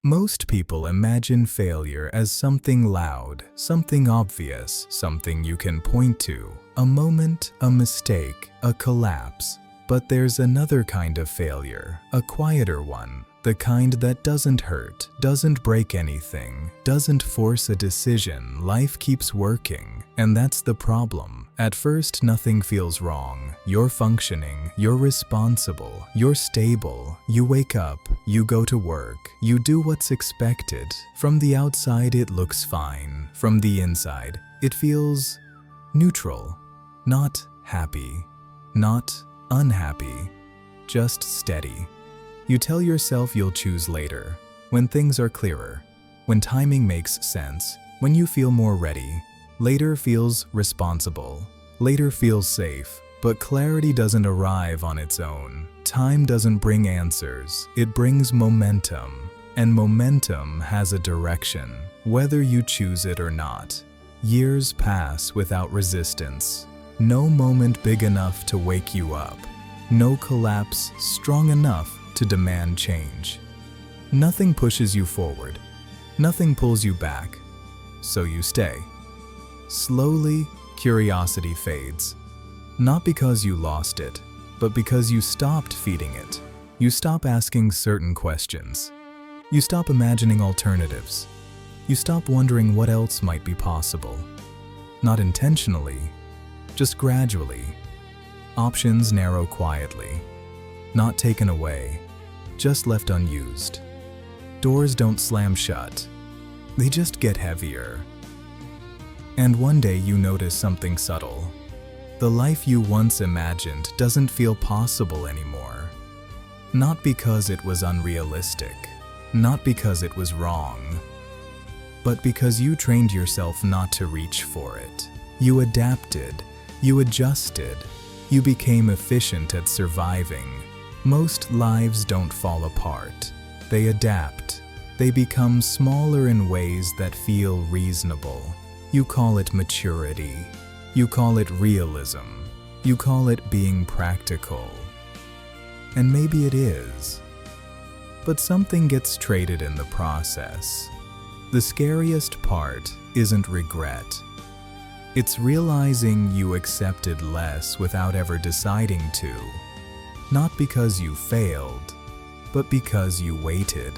Most people imagine failure as something loud, something obvious, something you can point to, a moment, a mistake, a collapse. But there's another kind of failure, a quieter one, the kind that doesn't hurt, doesn't break anything, doesn't force a decision. Life keeps working, and that's the problem. At first, nothing feels wrong. You're functioning, you're responsible, you're stable. You wake up, you go to work, you do what's expected. From the outside, it looks fine. From the inside, it feels neutral. Not happy, not unhappy, just steady. You tell yourself you'll choose later, when things are clearer, when timing makes sense, when you feel more ready. Later feels responsible, later feels safe, but clarity doesn't arrive on its own. Time doesn't bring answers, it brings momentum, and momentum has a direction, whether you choose it or not. Years pass without resistance. No moment big enough to wake you up. No collapse strong enough to demand change. Nothing pushes you forward. Nothing pulls you back. So you stay. Slowly, curiosity fades. Not because you lost it, but because you stopped feeding it. You stop asking certain questions. You stop imagining alternatives. You stop wondering what else might be possible. Not intentionally, just gradually. Options narrow quietly. Not taken away, just left unused. Doors don't slam shut. They just get heavier. And one day you notice something subtle. The life you once imagined doesn't feel possible anymore. Not because it was unrealistic, not because it was wrong, but because you trained yourself not to reach for it. You adapted, you adjusted, you became efficient at surviving. Most lives don't fall apart. They adapt. They become smaller in ways that feel reasonable. You call it maturity. You call it realism. You call it being practical. And maybe it is. But something gets traded in the process. The scariest part isn't regret. It's realizing you accepted less without ever deciding to. Not because you failed, but because you waited.